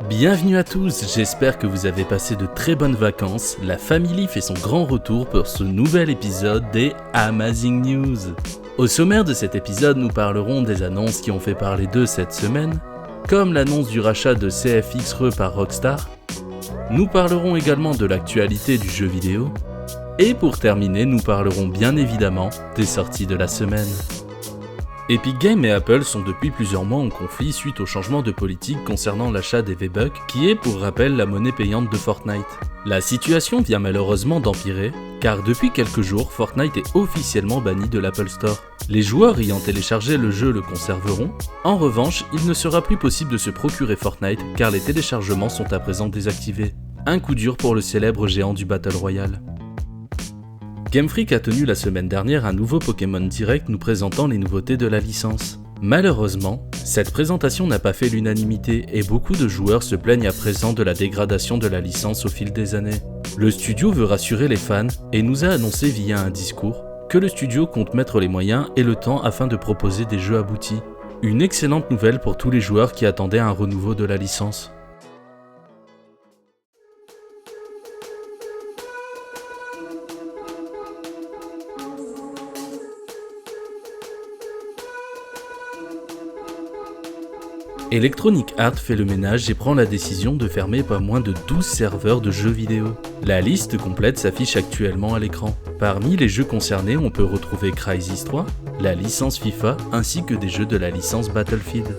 Bienvenue à tous, j'espère que vous avez passé de très bonnes vacances. La Family fait son grand retour pour ce nouvel épisode des Amazing News. Au sommaire de cet épisode, nous parlerons des annonces qui ont fait parler d'eux cette semaine, comme l'annonce du rachat de CFX-RE par Rockstar. Nous parlerons également de l'actualité du jeu vidéo. Et pour terminer, nous parlerons bien évidemment des sorties de la semaine. Epic Games et Apple sont depuis plusieurs mois en conflit suite au changement de politique concernant l'achat des V-Bucks, qui est pour rappel la monnaie payante de Fortnite. La situation vient malheureusement d'empirer, car depuis quelques jours, Fortnite est officiellement banni de l'Apple Store. Les joueurs ayant téléchargé le jeu le conserveront, en revanche, il ne sera plus possible de se procurer Fortnite car les téléchargements sont à présent désactivés. Un coup dur pour le célèbre géant du Battle Royale. Game Freak a tenu la semaine dernière un nouveau Pokémon Direct nous présentant les nouveautés de la licence. Malheureusement, cette présentation n'a pas fait l'unanimité et beaucoup de joueurs se plaignent à présent de la dégradation de la licence au fil des années. Le studio veut rassurer les fans et nous a annoncé via un discours que le studio compte mettre les moyens et le temps afin de proposer des jeux aboutis. Une excellente nouvelle pour tous les joueurs qui attendaient un renouveau de la licence. Electronic Arts fait le ménage et prend la décision de fermer pas moins de 12 serveurs de jeux vidéo. La liste complète s'affiche actuellement à l'écran. Parmi les jeux concernés, on peut retrouver Crysis 3, la licence FIFA ainsi que des jeux de la licence Battlefield.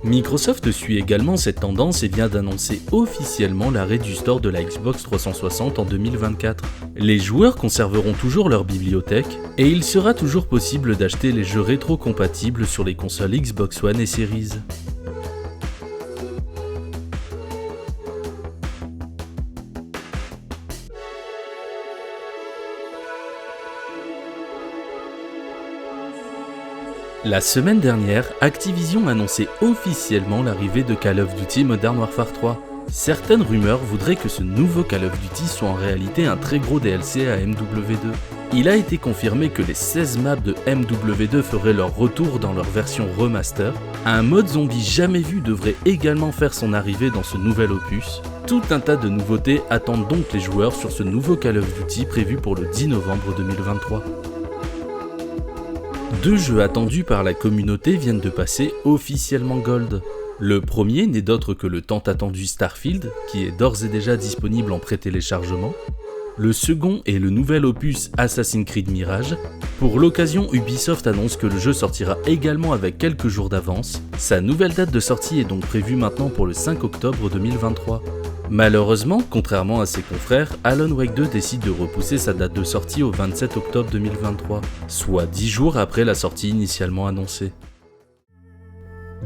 Microsoft suit également cette tendance et vient d'annoncer officiellement l'arrêt du store de la Xbox 360 en 2024. Les joueurs conserveront toujours leur bibliothèque et il sera toujours possible d'acheter les jeux rétro-compatibles sur les consoles Xbox One et Series. La semaine dernière, Activision annonçait officiellement l'arrivée de Call of Duty Modern Warfare 3. Certaines rumeurs voudraient que ce nouveau Call of Duty soit en réalité un très gros DLC à MW2. Il a été confirmé que les 16 maps de MW2 feraient leur retour dans leur version remaster. Un mode zombie jamais vu devrait également faire son arrivée dans ce nouvel opus. Tout un tas de nouveautés attendent donc les joueurs sur ce nouveau Call of Duty prévu pour le 10 novembre 2023. Deux jeux attendus par la communauté viennent de passer officiellement Gold. Le premier n'est d'autre que le tant attendu Starfield, qui est d'ores et déjà disponible en pré-téléchargement. Le second est le nouvel opus Assassin's Creed Mirage. Pour l'occasion, Ubisoft annonce que le jeu sortira également avec quelques jours d'avance. Sa nouvelle date de sortie est donc prévue maintenant pour le 5 octobre 2023. Malheureusement, contrairement à ses confrères, Alan Wake 2 décide de repousser sa date de sortie au 27 octobre 2023, soit 10 jours après la sortie initialement annoncée.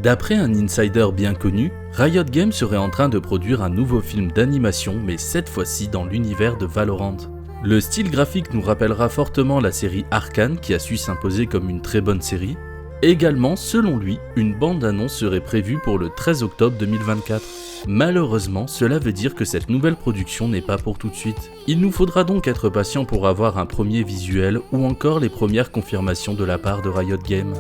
D'après un insider bien connu, Riot Games serait en train de produire un nouveau film d'animation, mais cette fois-ci dans l'univers de Valorant. Le style graphique nous rappellera fortement la série Arcane qui a su s'imposer comme une très bonne série. Également, selon lui, une bande-annonce serait prévue pour le 13 octobre 2024. Malheureusement, cela veut dire que cette nouvelle production n'est pas pour tout de suite. Il nous faudra donc être patient pour avoir un premier visuel ou encore les premières confirmations de la part de Riot Games.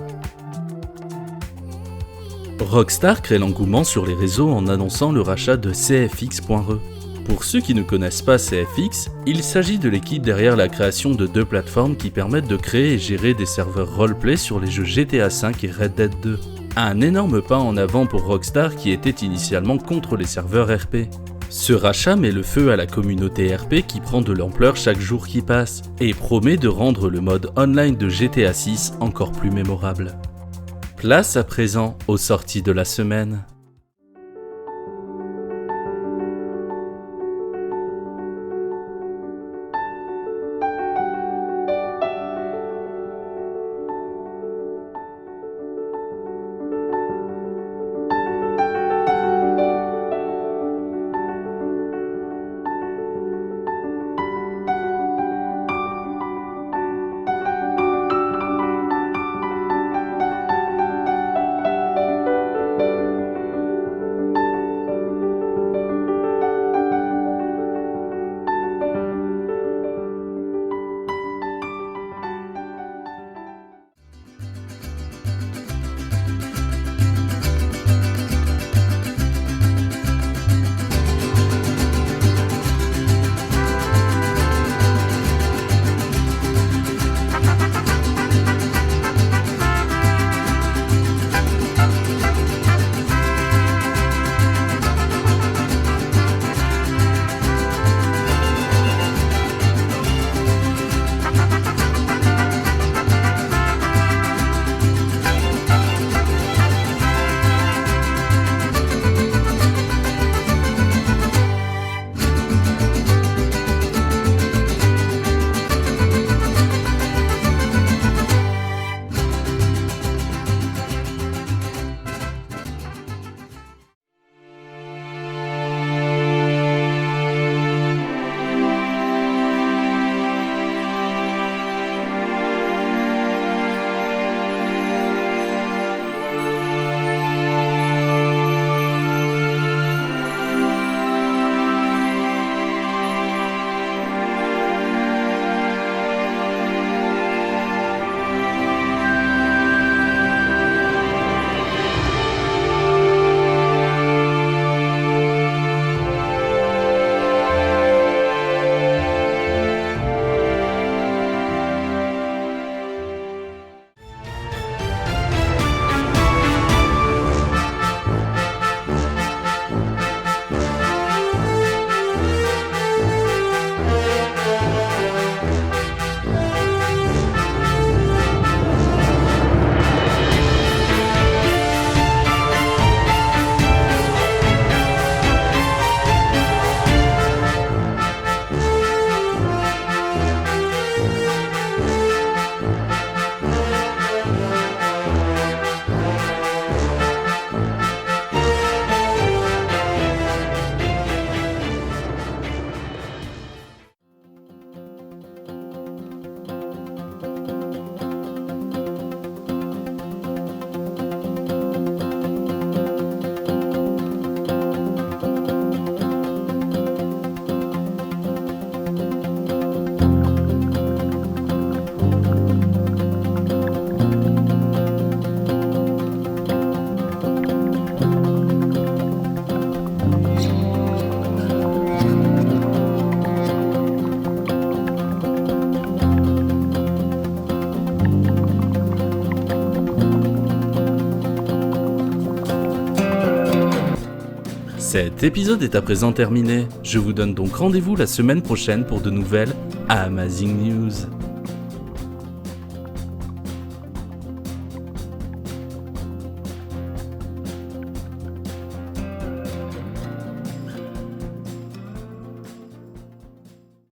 Rockstar crée l'engouement sur les réseaux en annonçant le rachat de CFX.RE. Pour ceux qui ne connaissent pas CFX, il s'agit de l'équipe derrière la création de deux plateformes qui permettent de créer et gérer des serveurs roleplay sur les jeux GTA V et Red Dead 2. Un énorme pas en avant pour Rockstar qui était initialement contre les serveurs RP. Ce rachat met le feu à la communauté RP qui prend de l'ampleur chaque jour qui passe et promet de rendre le mode online de GTA 6 encore plus mémorable. Place à présent aux sorties de la semaine. Cet épisode est à présent terminé. Je vous donne donc rendez-vous la semaine prochaine pour de nouvelles Amazing News.